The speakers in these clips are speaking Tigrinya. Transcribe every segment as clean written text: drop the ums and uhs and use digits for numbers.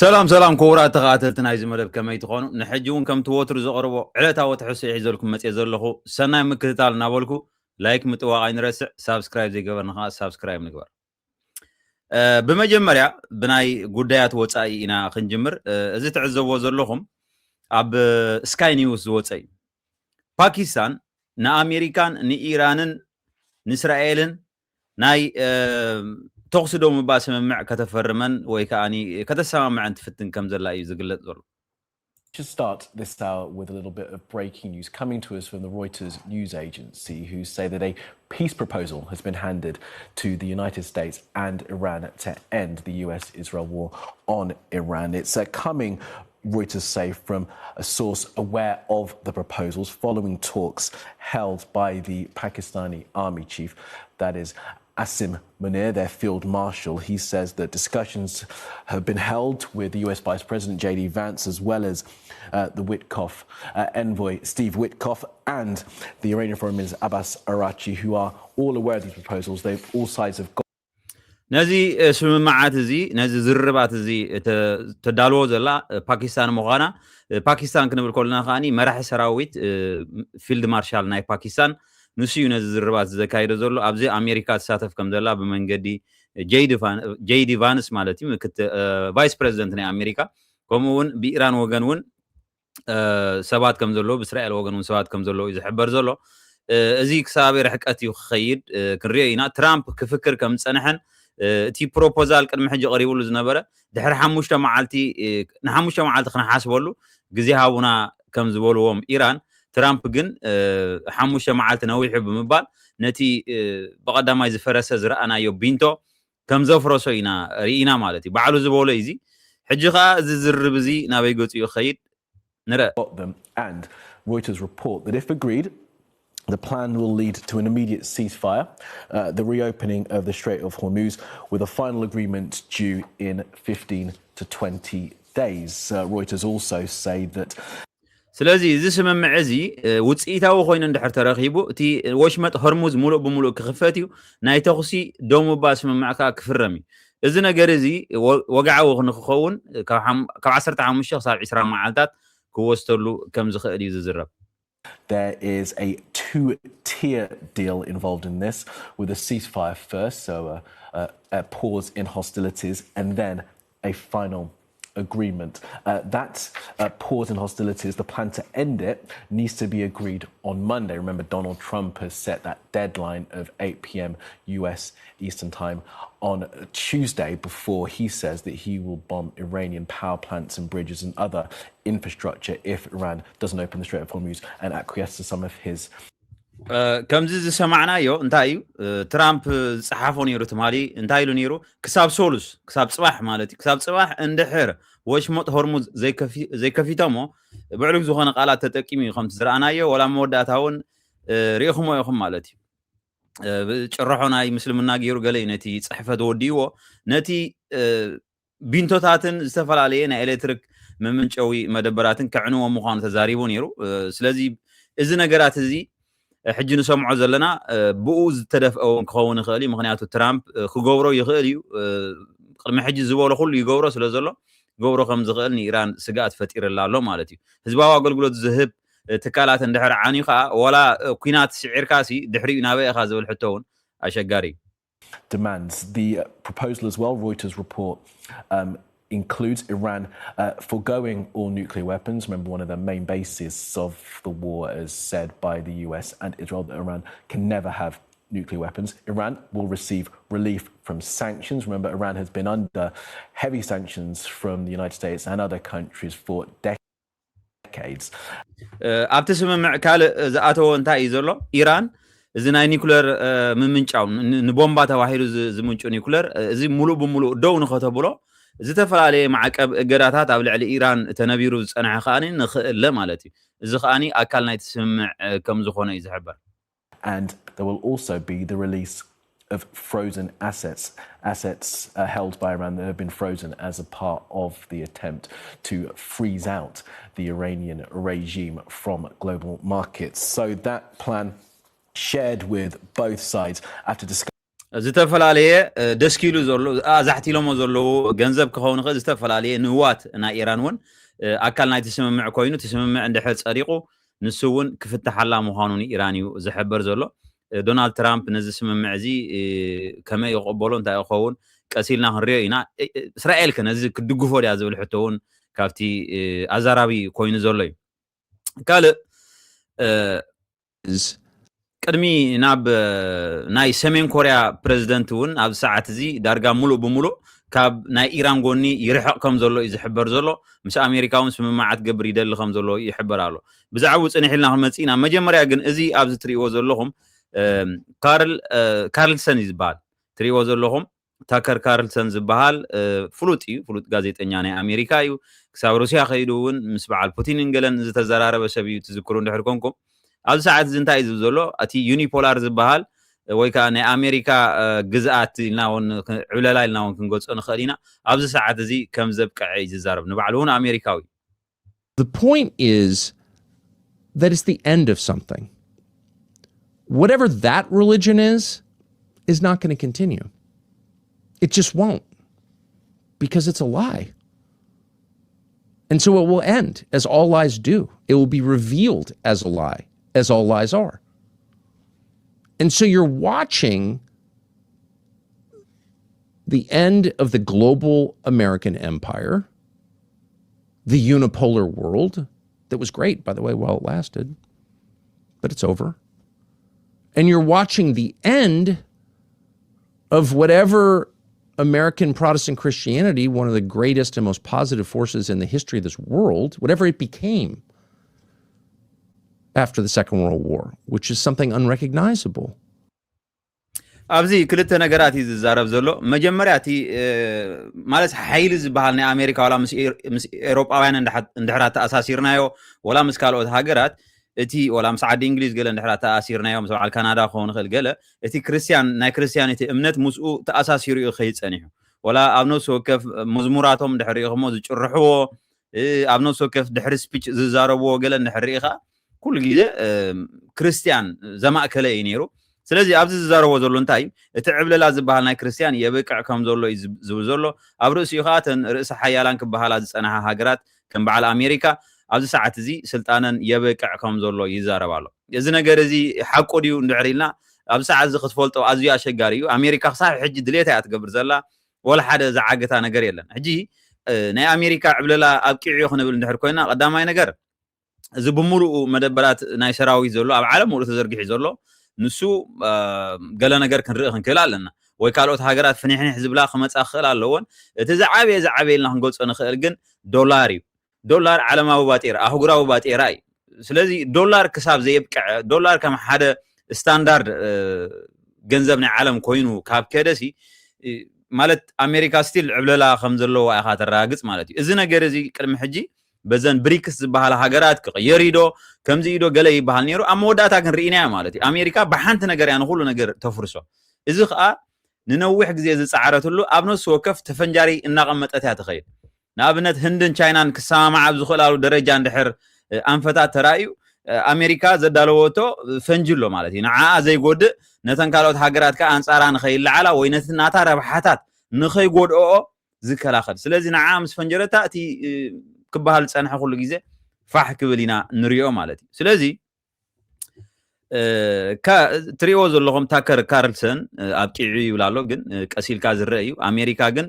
سلام كورات تغاتلتنا عايز مدب كما يتخونوا نحجون كم توتر زقربو علتا وتحسي يحزلكم متي زلخو سناي مكتال نابلكو لايك متواعين رسع سبسكرايب زي قبر نخا سبسكرايب نقبر بمجمريا بناي قدايات وصاي إنا خنجمر إذا تعزبوا زلخم أب سكاي نيوز وصاي باكستان نا أمريكان نا إيرانن نا إسرائيلن ناي تقصدوا مباسم مع كتفرمن ويكاني كتسامع مع أنت فتن كم زلا يزقلت زل. To start this hour with a little bit of breaking news coming to us from the Reuters news agency, who say that a peace proposal has been handed to the United States and Iran to end the US-Israel war on Iran. It's coming, Reuters say, from a source aware of the proposals following talks held by the Pakistani army chief, that is Asim Munir, their field marshal. He says that discussions have been held with the US Vice President J.D. Vance, as well as the Witkoff envoy Steve Witkoff and the Iranian Foreign Minister Abbas Araghchi, who are all aware of these proposals. All sides have got. نزي سمعات زي نزي زربات زي تدالو زلا باكستان مغانا باكستان كنبل كلنا خاني مرح سراويت فيلد مارشال ناي باكستان نسيو نزي زربات زي كايدو زلو أبزي أمريكا تساتف كم زلا بمنجدي جيدي فانس مالتي مكت فايس بريزيدنت ناي أمريكا كمون بإيران وغنون سبات كم زلو بإسرائيل وغنون سبات كم زلو إذا حبر زلو أزيك سابي رح أتيو خيد كنرينا ترامب كفكر كم سنحن تي بروبوزال قدم حجي قريبو له زنبره دحر حموشته معالتي نحموشته معالتي خنا حاسبولو غزي هاونا كم زبولوهم ايران ترامب جن حموشته معالتي نويح بمبال نتي بقدما يزفرس زرأنا يو بينتو كم زفرسو رينا مالتي بعلو زبولو ايزي حجي خا زرب زي نابي غوتيو خيد نرى and Reuters report that if agreed, the plan will lead to an immediate ceasefire, the reopening of the Strait of Hormuz, with a final agreement due in 15 to 20 days. Reuters also say that. سلازي إذا سمع عزي وتصيتاو خوين اندحر تراخيبو تي وشمت هرمز ملو بملو كخفاتيو ناي تخصي دومو باس من معكا كفرمي إذا نجرزي وقعوا نخون كعصرت عام الشخص على 20 معالتات كوسترلو كم زخيل يزرب. There is a two-tier deal involved in this, with a ceasefire first, so a pause in hostilities, and then a final agreement. That pause in hostilities, the plan to end it, needs to be agreed on Monday. Remember, Donald Trump has set that deadline of 8 p.m. US Eastern Time on Tuesday, before he says that he will bomb Iranian power plants and bridges and other infrastructure if Iran doesn't open the Strait of Hormuz and acquiesce to some of his. كم زي سمعنا يو انتايو ترامب صحافون يرو تمالي انتايلو نيرو كساب سولوس كساب صباح مالتي كساب صباح اندحر وش مط هرمز زي كفي تمو بعلوك زخنا قالات تتقيمي خمس زرعنا يو ولا موداتاون ريخم ويخم مالتي شرحونا مسلمنا غيرو غلي نتي صحفه وديو نتي بينتوتاتن استفلالينا الكتريك ممنچوي مدبراتن كعنو مخان تزاريبو نيرو سلازي اذ نغرات زي حجي نسمعو زلنا بؤوز تدفقو كخون خالي مخنياتو ترامب خغورو يخاليو قدم حجي زبولو كل يغورو سلازلو غورو خم زغلني ايران سغات فتير لالو مالتي حزباوا اغلغلوت زهب تكالات اندحر عانيخا ولا كوينات سعير كاسي دحري نابي خا زبل حتون اشغاري demands. The proposal as well, Reuters report, includes Iran foregoing all nuclear weapons. Remember, one of the main bases of the war is said by the US and Israel that Iran can never have nuclear weapons. Iran will receive relief from sanctions. Remember, Iran has been under heavy sanctions from the United States and other countries for decades. أبتسم مع كال زاتو انتهى يزلو إيران زنا نيكولر منشاو نبومبا تواحير زمنشو نيكولر زي ملو بملو دو نخطبلو زتفل عليه معك قراتات أبل على إيران تنبيروز أنا خاني لا مالتي زخاني أكلنا يتسمع كم زخونة يزحبر. And there will also be the release of frozen assets held by Iran that have been frozen as a part of the attempt to freeze out the Iranian regime from global markets. So that plan shared with both sides after discussing. ዝተፈላለየ ደስኪሉ ዘሎ ኣዛሕቲሎሞ ዘለዉ ገንዘብ ክኸውን ይኽእል ዝተፈላለየ ንዋት ናይ ኢራን እውን ኣካል ናይቲ ስምምዕ ኮይኑ እቲ ስምምዕ እንድሕር ፀዲቑ ንሱ እውን ክፍትሓላ ምዃኑ ኢራን እዩ ዝሕበር ዘሎ ዶናልድ ትራምፕ ነዚ ስምምዕ እዚ ከመይ ይቕበሎ እንታይ ይኸውን ቀሲልና ክንሪኦ ኢና እስራኤል ከ ነዚ ክድግፎ ድያ ዝብል ሕቶ እውን ካብቲ ኣዛራቢ ኮይኑ ዘሎ እዩ ካልእ ቅድሚ ናብ ናይ ሰሜን ኮርያ ፕሬዚደንት እውን ኣብ ሰዓት እዚ ዳርጋ ሙሉእ ብሙሉእ ካብ ናይ ኢራን ጎኒ ይርሕቕ ከም ዘሎ እዩ ዝሕበር ዘሎ ምስ ኣሜሪካ እውን ስምምዓት ገብር ይደሊ ከም ዘሎ ይሕበር ኣሎ ብዛዕባ ፅንሕ ኢልና ክንመፅእ ኢና መጀመርያ ግን እዚ ኣብዚ ትሪእዎ ዘለኹም ካርልሰን እዩ ዝበሃል ትሪእዎ ዘለኹም ታከር ካርልሰን ዝበሃል ፍሉጥ እዩ ፍሉጥ ጋዜጠኛ ናይ ኣሜሪካ እዩ ክሳብ ሩስያ ከይዱ እውን ምስ በዓል ፑቲንን ገለን ዝተዘራረበ ሰብ እዩ ትዝክሩ እንድሕር ኮንኩም ኣብዚ ሰዓት እዚ እንታይ እዩ ዘሎ እቲ ዩኒፖላር ዝበሃል ወይ ከዓ ናይ ኣሜሪካ ግዝኣት ኢልና እውን ዕብለላ ኢልና እውን ክንገልፆ ንኽእል ኢና ኣብዚ ሰዓት እዚ ከም ዘብቅዐ እዩ ዝዛረብ ንባዕሉ እውን ኣሜሪካዊ The point is that it's the end of something. Whatever that religion is not going to continue. It just won't because it's a lie. And so it will end as all lies do. It will be revealed as a lie, as all lies are. And so you're watching the end of the global American empire, the unipolar world that was great, by the way, while it lasted, but it's over. And you're watching the end of whatever American Protestant Christianity, one of the greatest and most positive forces in the history of this world, whatever it became after the Second World War, which is something unrecognizable. ኣብዚ ክልተ ነገራት እዩ ዝዛረብ ዘሎ መጀመርያ እቲ ማለት ሓይሊ ዝበሃል ናይ ኣሜሪካ ዋላ ምስ ኤሮጳውያን እንድሕራ ተኣሳሲርናዮ ወላ ምስ ካልኦት ሃገራት እቲ ወላ ምስ ዓዲ እንግሊዝ ገለ እንድሕራ ተኣሲርናዮ ምስ በዓል ካናዳ ክኸውን ይኽእል ገለ እቲ ክርስቲያን ናይ ክርስቲያኒቲ እምነት ምስኡ ተኣሳሲሩ እዩ ከይፀኒሑ ወላ ኣብ ነፍሲ ወከፍ መዝሙራቶም ድሕር ኢኹሞ ዝጭርሕዎ ኣብ ነፍሲ ወከፍ ድሕሪ ስፒች ዝዛረብዎ ገለ እንድሕር ኢኻ ኩሉ ግዜ ክርስቲያን ዘማእከለ እዩ ነይሩ ስለዚ ኣብዚ ዝዛረቦ ዘሎ እንታይ እቲ ዕብለላ ዝበሃል ናይ ክርስቲያን የብቅዕ ከም ዘሎ እዩ ዝብል ዘሎ ኣብ ርእሲኡ ከዓ ተን ርእሲ ሓያላን ክበሃላ ዝፀንሓ ሃገራት ከም በዓል ኣሜሪካ ኣብዚ ሰዓት እዚ ስልጣነን የብቅዕ ከም ዘሎ ይዛረብ ኣሎ እዚ ነገር እዚ ሓቁ ድዩ እንድሕር ኢልና ኣብዚ ሰዓት እዚ ክትፈልጦ ኣዝዩ ኣሸጋሪ እዩ ኣሜሪካ ክሳብ ሕጂ ድሌታ እያ ትገብር ዘላ ወላ ሓደ ዝዓገታ ነገር የለን ሕጂ ናይ ኣሜሪካ ዕብለላ ኣብቂዕዮ ክንብል እንድሕር ኮይና ቀዳማይ ነገር እዚ ብምሉኡ መደበራት ናይ ሰራዊት ዘሎ ኣብ ዓለም ሙሉእ ተዘርጊሑ ዘሎ ንሱ ገለ ነገር ክንርኢ ክንክእል ኣለና ወይ ካልኦት ሃገራት ፍኒሕኒሕ ዝብላ ክመፃ ክኽእል ኣለዎን እቲ ዝዓበየ ኢልና ክንገልፆ ንኽእል ግን ዶላር እዩ ዶላር ዓለማዊ ባጤራ ኣህጉራዊ ባጤራ እዩ ስለዚ ዶላር ክሳብ ዘየብቅዕ ዶላር ከም ሓደ ስታንዳርድ ገንዘብ ናይ ዓለም ኮይኑ ካብ ከደሲ ማለት ኣሜሪካ ስቲል ዕብለላ ከም ዘለዋ ኢኻ ተረጋግፅ ማለት እዩ እዚ ነገር እዚ ቅድሚ ሕጂ በዘን ብሪክስ ዝበሃል ሃገራት ክቕየር ዶ ከምዚ ኢዶ ገለ ይበሃል ነይሩ ኣብ መወዳእታ ክንርኢና ማለት እዩ ኣሜሪካ ብሓንቲ ነገር ያ ንኩሉ ነገር ተፍርሶ እዚ ከዓ ንነዊሕ ግዜ ዝፃዓረትሉ ኣብ ነፍሲ ወከፍ ተፈንጃሪ እናቐመጠት እያ ትኸይድ ንኣብነት ህንድን ቻይናን ክሰማማዕ ኣብ ዝኽእላሉ ደረጃ እንድሕር ኣንፈታት ተራእዩ ኣሜሪካ ዘዳለወቶ ፈንጅሎ ማለት እዩ ንዓኣ ዘይጎድእ ነተን ካልኦት ሃገራት ከዓ ኣንፃራ ንኸይለዓላ ወይ ነቲ ናታ ረብሓታት ንኸይጎድኦ ዝከላኸል ስለዚ ንዓኣ ምስ ፈንጀረታ እቲ ክበሃል ፀንሐ ኩሉ ግዜ ፋሕ ክብል ኢና ንሪኦ ማለት እዩ ስለዚ ትሪኦ ዘለኹም ታከር ካርልሰን ኣብቂዑ ይብል ኣሎ ግን ቀሲልካ ዝርአ እዩ ኣሜሪካ ግን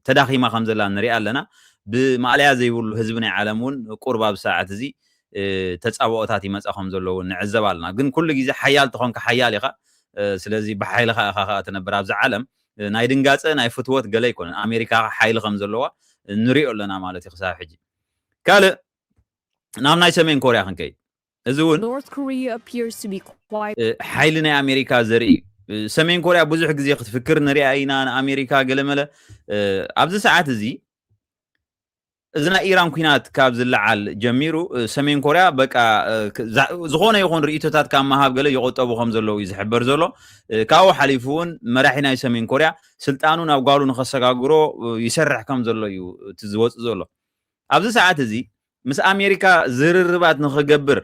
ተዳኺማ ከም ዘላ ንሪኣ ኣለና ብማዕልያ ዘይብሉ ህዝቢ ናይ ዓለም እውን ቁርብ ኣብ ሰዓት እዚ ተፃብኦታት ይመፃ ከም ዘለዉ ንዕዘብ ኣለና ግን ኩሉ ግዜ ሓያል ተኾንካ ሓያል ኢኻ ስለዚ ብሓይልኻ ኢኻ ከዓ ትነብር ኣብዚ ዓለም ናይ ድንጋፀ ናይ ፍትወት ገለ ይኮነን ኣሜሪካ ሓይሊ ከም ዘለዋ ንሪኦ ኣለና ማለት እዩ ክሳብ ሕጂ ካልእ ናብ ናይ ሰሜን ኮርያ ክንከይድ እዚ እውን ሓይሊ ናይ ኣሜሪካ ዘርኢ እዩ ሰሜን ኮርያ ብዙሕ ግዜ ክትፍክር ንሪኣ ኢና ንኣሜሪካ ገለመለ ኣብዚ ሰዓት እዚ እዚ ናይ ኢራን ኩናት ካብ ዝለዓል ጀሚሩ ሰሜን ኮርያ በቃ ዝኾነ ይኹን ርእቶታት ካብ መሃብ ገለ ይቆጠቡ ከም ዘለዉ እዩ ዝሕበር ዘሎ ካብኡ ሓሊፉ እውን መራሒ ናይ ሰሜን ኮርያ ስልጣኑ ናብ ጓሉ ንኸሰጋግሮ ይሰርሕ ከም ዘሎ እዩ እቲ ዝወፅእ ዘሎ ኣብዚ ሰዓት እዚ ምስ ኣሜሪካ ዝርርባት ንኽገብር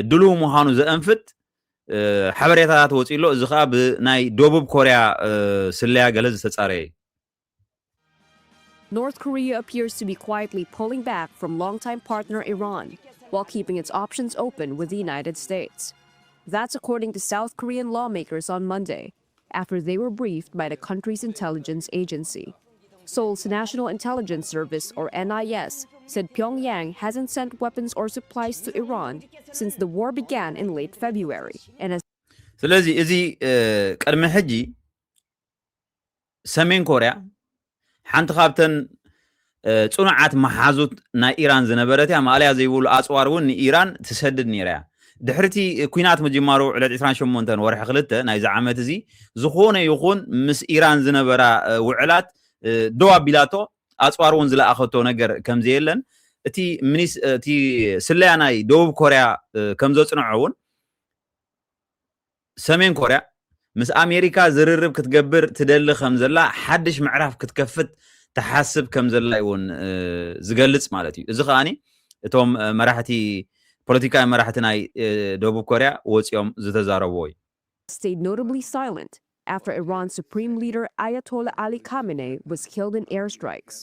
ድልው ምዃኑ ዘአንፍት ሓበሬታታት ወፂሎ እዚ ከዓ ብናይ ደቡብ ኮርያ ስለያ ገለ ዝተጻረየ North Korea appears to be quietly pulling back from longtime partner Iran while keeping its options open with the United States. That's according to South Korean lawmakers on Monday, after they were briefed by the country's intelligence agency. Seoul's National Intelligence Service, or NIS, said Pyongyang hasn't sent weapons or supplies to Iran since the war began in late February. And as ስለዚህ እዚ ቀድሚ ሕጂ ሰሜን ኮርያ ሓንቲ ካብተን ጽኑዓት መሓዙት ናይ ኢራን ዝነበረት እያ ማልያ ዘይብሉ ኣጽዋር እውን ንኢራን ትሰድድ ነይራ እያ ድሕርቲ ኩናት ምጅማሩ ዕለት 28 ወርሒ 2 ናይ ዓመት እዚ ዝኾነ ይኹን ምስ ኢራን ዝነበራ ውዕላት ደው ኣቢላቶ ኣጽዋር እውን ዝለኣኸቶ ነገር ከም ዘየለን እቲ ስለያ ናይ ደቡብ ኮርያ ከም ዘጽንዖ እውን ሰሜን ኮርያ ምስ ኣሜሪካ ዝርርብ ክትገብር ትደሊ ከም ዘላ ሓድሽ ምዕራፍ ክትከፍት ተሓስብ ከም ዘላ ይውን ዝገልጽ ማለት እዩ እዚ ኸኣኒ እቶም መራሕቲ ፖለቲካዊ መራሕቲ ናይ ደቡብ ኮርያ ወፂኦም ዝተዛረብዎ እዩ stayed notably silent after Iran's supreme leader Ayatollah Ali Khamenei was killed in airstrikes.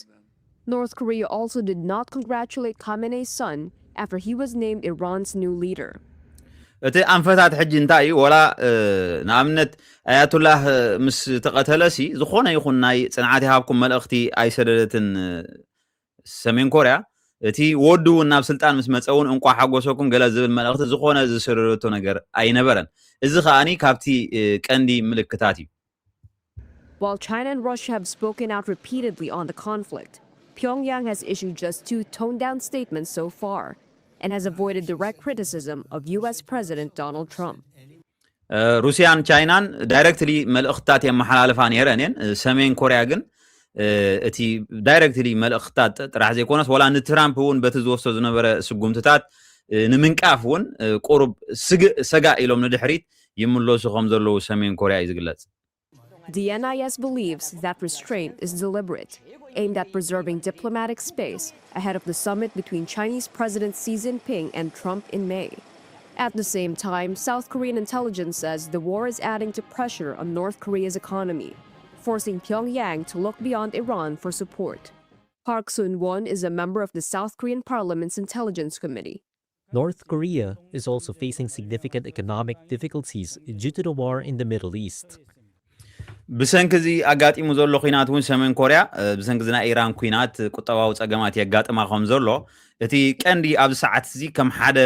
North Korea also did not congratulate Khamenei's son after he was named Iran's new leader. እቲ ኣንፈታት ሕጂ እንታይ እዩ ወላ ንኣብነት ኣያቱላህ ምስ ተቐተለሲ ዝኾነ ይኹን ናይ ጽንዓት ይሃብኩም መልእኽቲ ኣይሰደደትን ሰሜን ኮርያ እቲ ወዱ ናብ ስልጣን ምስ መፀውን እንቋ ሓጎሰኩም ገለ ዝብል መልእኽቲ ዝኾነ ዝሰደደቶ ነገር ኣይነበረን እዚ ኸኣኒ ካብቲ ቀንዲ ምልክታት እዩ While China and Russia have spoken out repeatedly on the conflict, Pyongyang has issued just 2 toned-down statements so far and has avoided direct criticism of US President Donald Trump. ሩሲያን ቻይናን ዳይሬክትሊ መልእኽታት የመሓላለፋ ነይረን ሰሜን ኮርያ ግን እቲ ዳይሬክትሊ መልእኽታት ጥራሕ ዘይኮነስ ወላ ንትራምፕ እውን በቲ ዝወስዶ ዝነበረ ስጉምትታት ንምንቃፍ እውን ቁሩብ ሰጋእ ኢሎም ንድሕሪት ይምለሱ ከም ዘለዉ ሰሜን ኮርያ እዩ ዝግለጽ The NIS believes that restraint is deliberate, aimed at preserving diplomatic space ahead of the summit between Chinese President Xi Jinping and Trump in May. At the same time, South Korean intelligence says the war is adding to pressure on North Korea's economy, forcing Pyongyang to look beyond Iran for support. Park Sun-won is a member of the South Korean Parliament's Intelligence Committee. North Korea is also facing significant economic difficulties due to the war in the Middle East. ብሰንኪ ኣጋጢሙ ዘሎ ኩናት እውን ሰሜን ኮርያ ብሰንኪ ናይ ኢራን ኩናት ቁጠባዊ ጸገማት የጋጥማ ከም ዘሎ እቲ ቀንዲ ኣብ ሰዓት እዚ ከም ሓደ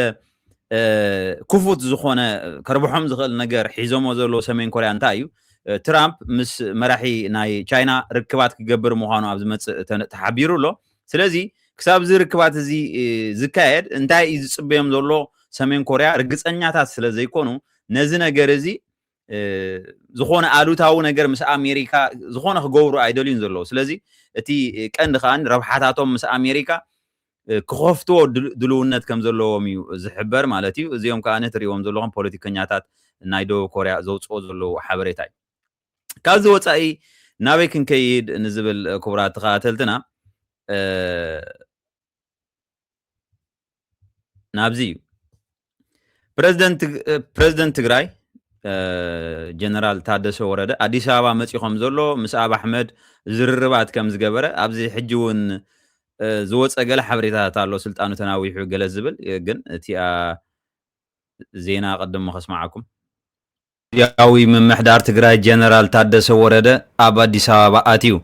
ክፉት ዝኾነ ከርብሖም ዝኽእል ነገር ሒዞሞ ዘሎ ሰሜን ኮርያ እንታይ እዩ ትራምፕ ምስ መራሒ ናይ ቻይና ርክባት ክገብር ምዃኑ ኣብ ዝመጽእ ተሓቢሩ ኣሎ ስለዚ ክሳብ እዚ ርክባት እዚ ዝካየድ እንታይ እዩ ዝጽበዮም ዘሎ ሰሜን ኮርያ ርግጸኛታት ስለ ዘይኮኑ ነዚ ነገር እዚ ዝኾነ ኣሉታዊ ነገር ምስ ኣሜሪካ ዝኾነ ክገብሩ ኣይደልዩን ዘለዉ ስለዚ እቲ ቀንዲ ኸኣን ረብሓታቶም ምስ ኣሜሪካ ክኸፍትዎ ድልውነት ከም ዘለዎም እዩ ዝሕበር ማለት እዩ እዚኦም ከዓ ነትሪእዎም ዘለኹም ፖለቲከኛታት ናይ ደቡብ ኮርያ ዘውፅኦ ዘለዉ ሓበሬታ እዩ ካብዚ ወፃኢ ናበይ ክንከይድ ንዝብል ክቡራት ተኸታተልትና ናብዚ እዩ ፕሬዚደንት ትግራይ ጀነራል ታደሰ ወረደ አዲስ አበባ መጽኦም ዘሎ ምስ አብ አሕመድ ዝርርባት ከም ዝገበረ ኣብዚ ሕጂ እውን ዝወፀ ገለ ሓበሬታታት ኣሎ ስልጣኑ ተናዊሑ ገለ ዝብል ግን እቲ ዜና ቀደም ከስማዓኩም ያዊ ምምሕዳር ትግራይ ጀነራል ታደሰ ወረደ ኣብ አዲስ አበባ ኣትዩ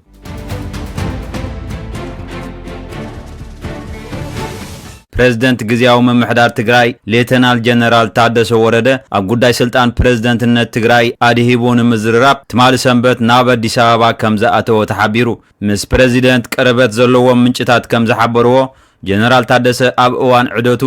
ፕሬዝደንት ግዚያዊ ምምሕዳር ትግራይ ሌተናል ጀነራል ታደሰ ወረደ ኣብ ጉዳይ ስልጣን ፕሬዝደንትነት ትግራይ ኣድሂቡ ንምዝርራብ ትማሊ ሰንበት ናብ አዲስ አበባ ከም ዝኣተወ ተሓቢሩ ምስ ፕሬዝደንት ቀረበት ዘለዎም ምንጭታት ከም ዝሓበርዎ ጀነራል ታደሰ ኣብ እዋን ዕደቱ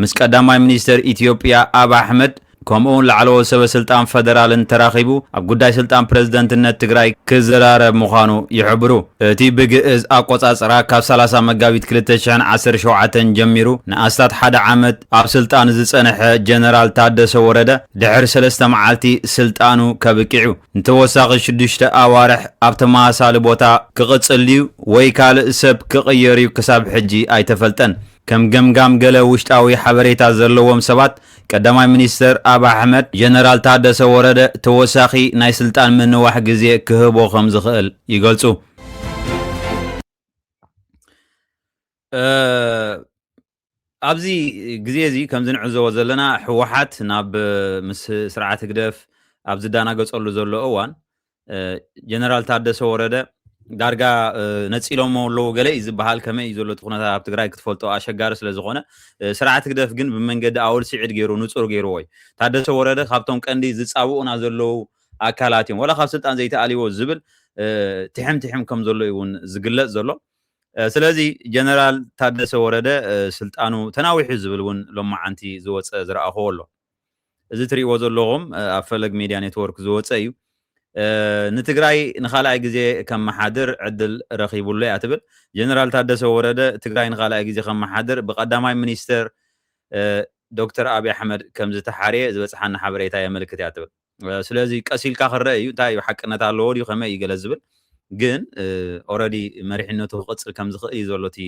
ምስ ቀዳማይ ሚኒስትር ኢትዮጵያ ኣብ አሕመድ ከምኡን ላዕለወ ሰበስልጣን ፌደራልን ተራኺቡ ኣብ ጉዳይ ስልጣን ፕሬዝደንትነት ትግራይ ክዘራረብ ምዃኑ ይሕብሩ እቲ ብግእዝ ኣቆጻጽራ ካብ 30 መጋቢት 2017 ጀሚሩ ንኣስታት 1 ዓመት ኣብ ስልጣን ዝጸንሐ ጀነራል ታደሰ ወረደ ድሕሪ 3 መዓልቲ ስልጣኑ ከብቂዑ እንተወሳኺ 6 ኣዋርሕ ኣብ ተመሳሳሊ ቦታ ክቕጽል ወይ ካልእ ሰብ ክቕየር ክሳብ ሕጂ ኣይተፈልጠን ከም ገምጋም ገለ ውሽጣዊ ሓበሬታ ዘለዎም ሰባት ቀዳማይ ሚኒስትር አብ አሕመድ ጀነራል ታደሰ ወረደ ተወሳኺ ናይ ስልጣን ምንዋሕ ግዜ ክህቦ ከም ዝኽእል ይገልጹ። ኣብዚ ግዜ እዚ ከም ዝንዕዘቦ ዘለና ሕወሓት ናብ ምስ ስርዓት ግደፍ ኣብ ዝዳናገጸሉ ዘሎ እዋን ጀነራል ታደሰ ወረደ ዳርጋ ነፂሎም ኣለዉ ገለ ዝበሃል ከመይ እዩ ዘሎ ኩነታት ኣብ ትግራይ ክትፈልጦ ኣሸጋሪ ስለ ዝኾነ ስርዓት ግደፍ ግን ብመንገዲ ኣውል ስዒድ ገይሩ ንጹር ገይሩዎ እዩ። ታደሰ ወረደ ካብቶም ቀንዲ ዝጻብኡና ዘለዉ ኣካላት እዮም ወላ ካብ ስልጣን ዘይተኣልይዎ ዝብል ትሕም ከም ዘሎ እውን ዝግለጽ ዘሎ። ስለዚ ጀነራል ታደሰ ወረደ ስልጣኑ ተናዊሑ ዝብል እውን ሎማዓንቲ ዝወፀ ዝረኣኽዎ ኣሎ። እዚ ትሪእዎ ዘለኹም ኣብ ፈለግ ሚድያ ኔትወርክ ዝወፀ እዩ። ንትግራይ ንኻልኣይ ግዜ ከም መሓድር ዕድል ረኺቡሉ እያ ትብል ጀነራል ታደሰ ወረደ ትግራይ ንኻልኣይ ግዜ ከም መሓድር ብቐዳማይ ሚኒስትር ዶክተር አብይ አሕመድ ከም ዝተሓርየ ዝበፅሓና ሓበሬታ የመልክት እያ ትብል። ስለዚ ቀሲልካ ክረአ እዩ እንታይ እዩ ሓቅነት ኣለዎ ድዩ ከመይ እዩ ገለ ዝብል ግን ኦልሬዲ መሪሕነቱ ክቕፅል ከም ዝኽእል እዩ ዘሎቲ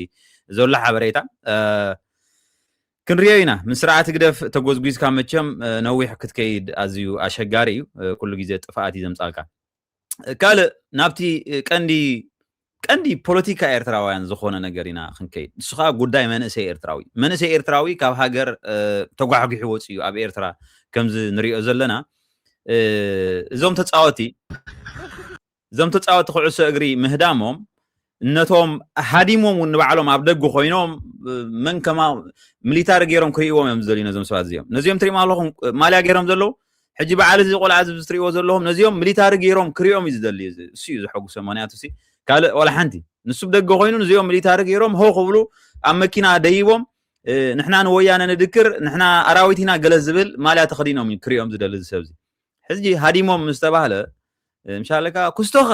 ዘሎ ሓበሬታ ክንሪኦ ኢና። ምስ ስርዓት ግደፍ ተጎዝጉዝካ መቸም ነዊሕ ክትከይድ ኣዝዩ ኣሸጋሪ እዩ። ኩሉ ግዜ ጥፍኣት እዩ ዘምፃልካ። ካልእ ናብቲ ቀንዲ ፖለቲካ ኤርትራውያን ዝኾነ ነገር ኢና ክንከይድ። ንሱ ከዓ ጉዳይ መንእሰይ ኤርትራዊ ካብ ሃገር ተጓሕጒሑ ወፂኡ እዩ ኣብ ኤርትራ ከምዚ ንሪኦ ዘለና እዞም ተፃወቲ ኩዕሶ እግሪ ምህዳሞም ነቶም ሃዲሞም እውን ንባዕሎም ኣብ ደጉ ኮይኖም መን ከማ ሚሊታሪ ገይሮም ክርእዎም እዮም ዝደልዩ ነዞም ሰባት እዚኦም ነዚኦም ትሪእሞ ኣለኹም ማልያ ገይሮም ዘለዉ ሕጂ በዓል እዚ ቆልዓ እዚ ትሪእዎ ዘለኹም ነዚኦም ሚሊታሪ ገይሮም ክርእዮም እዩ ዝደሊ እሱ እዩ ዝሐጉሶም። ምክንያቱ ካልእ ወላ ሓንቲ ንሱ ብደገ ኮይኑ ነዚኦም ሚሊታሪ ገይሮም ሆ ክብሉ ኣብ መኪና ደይቦም ንሕና ንወያነ ንድክር ንሕና ኣራዊት ኢና ገለ ዝብል ማልያ ተኸዲኖም ክርእዮም ዝደሊ ሰብ እዚ ሕጂ ሃዲሞም ምስ ተባህለ ምሻለካ ኩስቶኸ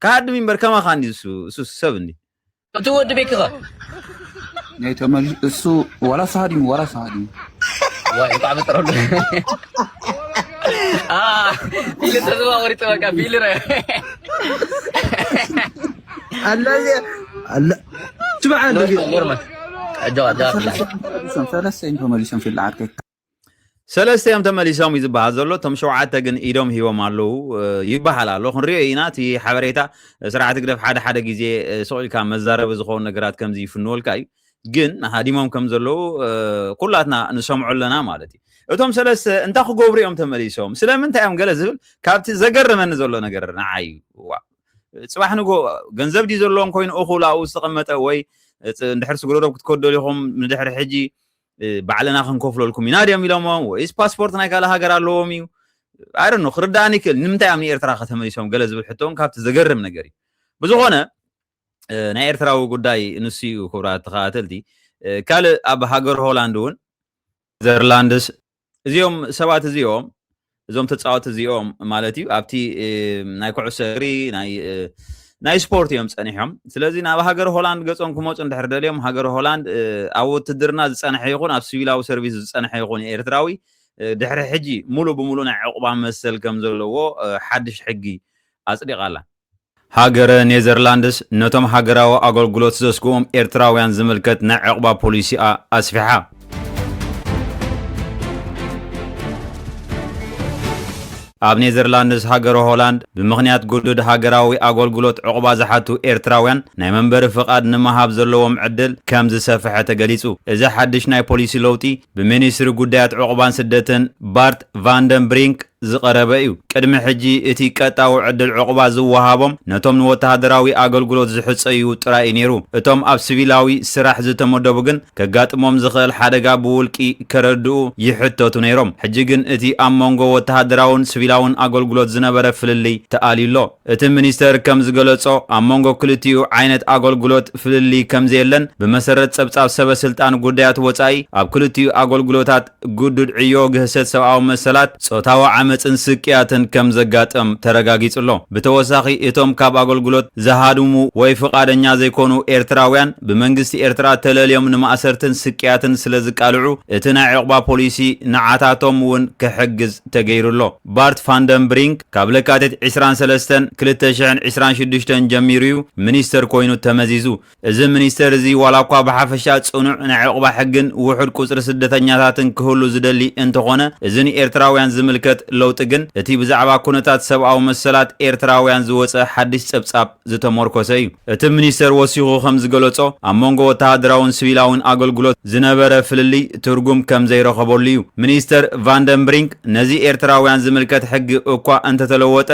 ካድ ሚንበር ከማ ኻንዲ እሱ ሰብ እንዲ ትወድ ቤክኸ ናይ ተመል እሱ ወላ ሳዲም ዋይ ጣዕም ጥረሉ ፊልር ተዘዋወሪ ተበቃ ፊልር አላ ትبع ኖርማል ሰለስተይን ተመሊሶም في العركة ሰለስተ እዮም ተመሊሶም እዩ ዝበሃል ዘሎ እቶም ሸውዓተ ግን ኢዶም ሂቦም ኣለዉ ይበሃል ኣሎ። ክንሪኦ ኢና እቲ ሓበሬታ ስርዓት ግደፍ ሓደ ግዜ ሰቂልካ መዛረቢ ዝኾኑ ነገራት ከምዚ ይፍንወልካ እዩ። ግን ሃዲሞም ከም ዘለዉ ኩላትና ንሰምዖ ኣለና ማለት እዩ። እቶም ሰለስተ እንታይ ክገብሩ እዮም ተመሊሶም ስለምንታይ እዮም ገለ ዝብል ካብቲ ዘገርመኒ ዘሎ ነገር ንዓይ ፅባሕ ንጎ ገንዘብ ዲ ዘለዎም ኮይኑ እኹል ኣብኡ ዝተቐመጠ ወይ እንድሕር ስጉረዶም ክትከደሉ ኢኹም ንድሕሪ ሕጂ ባዕልና ክንከፍለልኩም ኢና ድዮም ኢሎሞ ወይስ ፓስፖርት ናይ ካልእ ሃገር ኣለዎም እዩ ኣይደኖ ክርዳእኒ ይክእል ንምንታይ ኣብ ኤርትራ ከተመሊሶም ገለ ዝብል ሕቶን ካብቲ ዘገርም ነገር እዩ። ብዝኾነ ናይ ኤርትራዊ ጉዳይ ንሱ እዩ ክቡራት ተኸታተልቲ። ካልእ ኣብ ሃገር ሆላንድ እውን ኔዘርላንድስ እዚኦም ሰባት እዞም ተፃወቲ እዚኦም ማለት እዩ ኣብቲ ናይ ኩዕሶ እግሪ ናይ ስፖርት እዮም ፀኒሖም። ስለዚ ናብ ሃገር ሆላንድ ገጾም ክመፁ እንድሕር ደልዮም ሃገር ሆላንድ ኣብ ውትድርና ዝፀንሐ ይኹን ኣብ ሲቪላዊ ሰርቪስ ዝፀንሐ ይኹን ኤርትራዊ ድሕሪ ሕጂ ሙሉእ ብሙሉእ ናይ ዕቁባ መሰል ከም ዘለዎ ሓድሽ ሕጊ ኣፅዲቓላ። ሃገረ ኔዘርላንድስ ነቶም ሃገራዊ ኣገልግሎት ዘስግኦም ኤርትራውያን ዝምልከት ናይ ዕቁባ ፖሊሲኣ ኣስፊሓ። ኣብ ኔዘርላንድስ ሃገረ ሆላንድ ብምኽንያት ጉዱድ ሃገራዊ ኣገልግሎት ዕቁባ ዝሓቱ ኤርትራውያን ናይ መንበሪ ፍቓድ ንምሃብ ዘለዎም ዕድል ከም ዝሰፍሐ ተገሊጹ። እዚ ሓድሽ ናይ ፖሊሲ ለውጢ ብሚኒስትሪ ጉዳያት ዕቁባን ስደትን ባርት ቫንደንብሪንክ ዝቐረበ እዩ። ቅድሚ ሕጂ እቲ ቀጣዊ ዕድል ዕቁባ ዝወሃቦም ነቶም ንወተሃደራዊ ኣገልግሎት ዝሕፀዩ ጥራይ ነይሩ። እቶም ኣብ ሲቪላዊ ስራሕ ዝተመደቡ ግን ከጋጥሞም ዝኽእል ሓደጋ ብውልቂ ከረድኡ ይሕተቱ ነይሮም። ሕጂ ግን እቲ ኣብ መንጎ ወተሃደራውን ሲቪላውን ኣገልግሎት ዝነበረ ፍልልይ ተኣሊሎ። እቲ ሚኒስተር ከም ዝገለጾ ኣብ መንጎ ክልቲኡ ዓይነት ኣገልግሎት ፍልልይ ከምዘየለን ብመሰረት ጸብጻብ ሰበስልጣን ጉዳያት ወፃኢ ኣብ ክልቲኡ ኣገልግሎታት ጉዱድ ዕዮ ግህሰት ሰብኣዊ መሰላት ጾታዊ ዓመፅ ዓመፅን ስቅያትን ከም ዘጋጥም ተረጋጊጹሎ ብተወሳኺ እቶም ካብ ኣገልግሎት ዝሃድሙ ወይ ፍቃደኛ ዘይኮኑ ኤርትራውያን ብመንግስቲ ኤርትራ ተለልዮም ንማእሰርትን ስቅያትን ስለ ዝቃልዑ እቲ ናይ ዕቁባ ፖሊሲ ንዓታቶም እውን ክሕግዝ ተገይሩሎ ባርት ፋንደንብሪንክ ካብ ለካቲት 23 2026 ጀሚሩ ሚኒስተር ኮይኑ ተመዚዙ እዚ ሚኒስተር እዚ ዋላ እኳ ብሓፈሻ ጽኑዕ ናይ ዕቁባ ሕግን ውሑድ ቁጽሪ ስደተኛታትን ክህሉ ዝደሊ እንተኾነ እዚ ንኤርትራውያን ዝምልከት ለውጢ ግን እቲ ብዛዕባ ኩነታት ሰብኣዊ መሰላት ኤርትራውያን ዝወፀ ሓድሽ ጸብጻብ ዝተመርኮሰ እዩ እቲ ሚኒስተር ወሲኹ ከም ዝገለጾ ኣብ መንጎ ወተሃደራውን ሲቪላውን ኣገልግሎት ዝነበረ ፍልሊ ትርጉም ከም ዘይረኸበሉ እዩ ሚኒስተር ቫንደንብሪንክ ነዚ ኤርትራውያን ዝምልከት ሕጊ እኳ እንተተለወጠ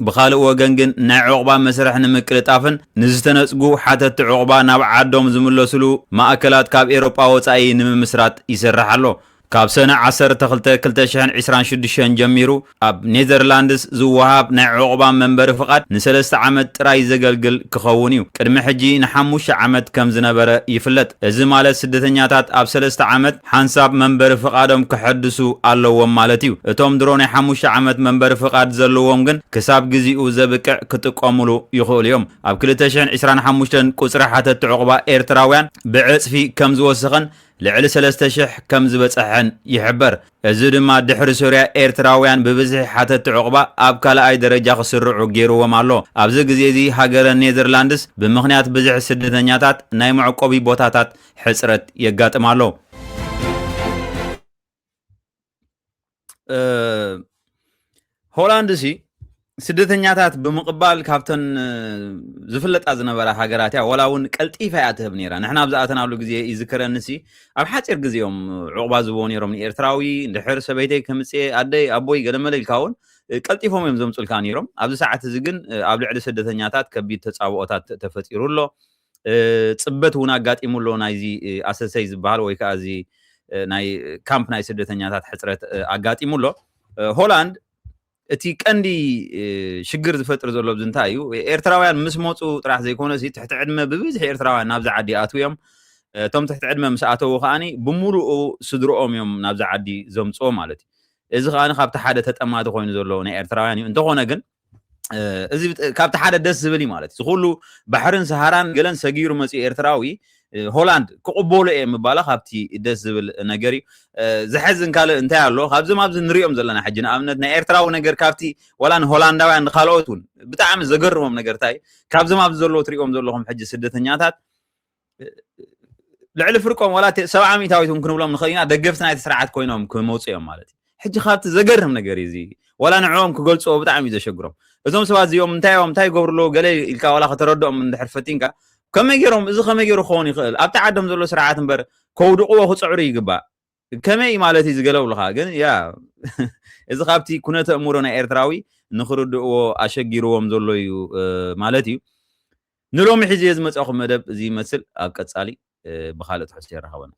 ብኻልእ ወገን ግን ናይ ዕቁባ መስርሕ ንምቅልጣፍን ንዝተነጽጉ ሓተቲ ዕቁባ ናብ ዓዶም ዝምለስሉ ማእከላት ካብ ኤሮጳ ወጻኢ ንምምስራት ይሰርሕ ኣሎ ካብ ሰነ 12/2026 ጀሚሩ ኣብ ኔዘርላንድስ ዝወሃብ ናይ ዕቁባ መንበሪ ፍቃድ ን3 ዓመት ጥራይ ዘገልግል ክኸውን እዩ ቅድሚ ሕጂ ን5 ዓመት ከም ዝነበረ ይፍለጥ እዚ ማለት ስደተኛታት ኣብ 3 ዓመት ሓንሳብ መንበሪ ፍቃዶም ክሕድሱ ኣለዎም ማለት እዩ እቶም ድሮ ናይ 5 ዓመት መንበሪ ፍቃድ ዘለዎም ግን ክሳብ ግዜኡ ዘብቅዕ ክጥቀሙሉ ይኽእሉ እዮም ኣብ 2025 ቁጽሪ ሓተቲ ዕቁባ ኤርትራውያን ብዕጽፊ ከም ዝወሰኸን ልዕሊ 3000 ከም ዝበጽሐን ይሕበር እዚ ድማ ድሕሪ ሶርያ ኤርትራውያን ብብዝሒ ሓተቲ ዕቁባ ኣብ ካልኣይ ደረጃ ክስርዑ ገይርዎም ኣሎ ኣብዚ ግዜ እዚ ሃገረ ኔዘርላንድስ ብምኽንያት ብዝሒ ስደተኛታት ናይ መዕቆቢ ቦታታት ሕጽረት የጋጥም ኣሎ ሆላንድ ሲ ስደተኛታት ብምቕባል ካብተን ዝፍለጣ ዝነበራ ሃገራት ያ ወላውን ቀልጢፋ ያትህብ ነይራ ንሕና ብዛኣተናሉ ግዜ ይዝከረንሲ ኣብ ሓፂር ግዜዮም ዕቁባ ዝቦ ነይሮም ንኤርትራዊ እንድሕር ሰበይተይ ከምጽ ኣደይ ኣቦይ ገለመለ ኢልካውን ቀልጢፎም እዮም ዘምጽልካ ነይሮም ኣብዚ ሰዓት እዚ ግን ኣብ ልዕሊ ስደተኛታት ከቢድ ተጻብኦታት ተፈጢሩሎ ጽበት እውን ኣጋጢሙሎ ናይዚ ኣሰሰይ ዝበሃል ወይ ከዓ እዚ ናይ ካምፕ ናይ ስደተኛታት ሕጽረት ኣጋጢሙሎ ሆላንድ እቲ ቀንዲ ሽግር ዝፈጥር ዘሎ ብዝንታይ እዩ ኤርትራውያን ምስ መፁ ጥራሕ ዘይኮነሲ ትሕቲ ዕድመ ብብዝሒ ኤርትራውያን ናብዛ ዓዲ ኣትውዮም እቶም ትሕቲ ዕድመ ምስ ኣተው ከዓኒ ብምሉኡ ስድሮኦም እዮም ናብዛ ዓዲ ዘምፅኦ ማለት እዩ እዚ ከዓኒ ካብቲ ሓደ ተጠማቲ ኮይኑ ዘሎ ናይ ኤርትራውያን እዩ እንተኾነ ግን እዚ ካብቲ ሓደ ደስ ዝብል እዩ ማለት እዩ ኩሉ ባሕርን ሰሃራን ገለን ሰጊሩ መፅኡ ኤርትራዊ ሆላንድ ክቕበሉ እየ ምባላ ካብቲ ደስ ዝብል ነገር እዩ ዝሕዝን ካልእ እንታይ ኣሎ ካብዚ ማብዚ ንሪኦም ዘለና ሕጂ ንኣብነት ናይ ኤርትራዊ ነገር ካብቲ ወላን ሆላንዳውያን ንኻልኦት እውን ብጣዕሚ ዘገርሞም ነገር እንታይ ካብዚ ማብዚ ዘሎ ትሪኦም ዘለኹም ሕጂ ስደተኛታት ልዕሊ ፍርቆም ወላ 70 እውን ክንብሎም ንኽእል ኢና ደገፍቲ ናይቲ ስርዓት ኮይኖም ክመፁ እዮም ማለት እዩ ሕጂ ካብቲ ዘገርም ነገር እዚ ወላ ንዕኦም ክገልፅዎ ብጣዕሚ እዩ ዘሸግሮም እዞም ሰባት እዚኦም እንታይ ይገብርሎ ገለ ኢልካ ወላ ከተረድኦም እንድሕር ፈቲንካ ከመይ ገይሮም እዚ ከመይ ገይሩ ክኸውን ይኽእል ኣብቲ ዓዶም ዘሎ ስርዓት እምበር ከውድቕዎ ክፅዕሩ ይግባእ ከመይ ማለት እዩ ዝገለብሉኻ ግን ያ እዚ ካብቲ ኩነተ እሙሮ ናይ ኤርትራዊ ንኽርድእዎ ኣሸጊርዎም ዘሎ እዩ ማለት እዩ ንሎሚ ሕዚ ዝመፅኹም መደብ እዚ ይመስል ኣብ ቀጻሊ ብኻልእ ትሕዝቶ ይረኸበና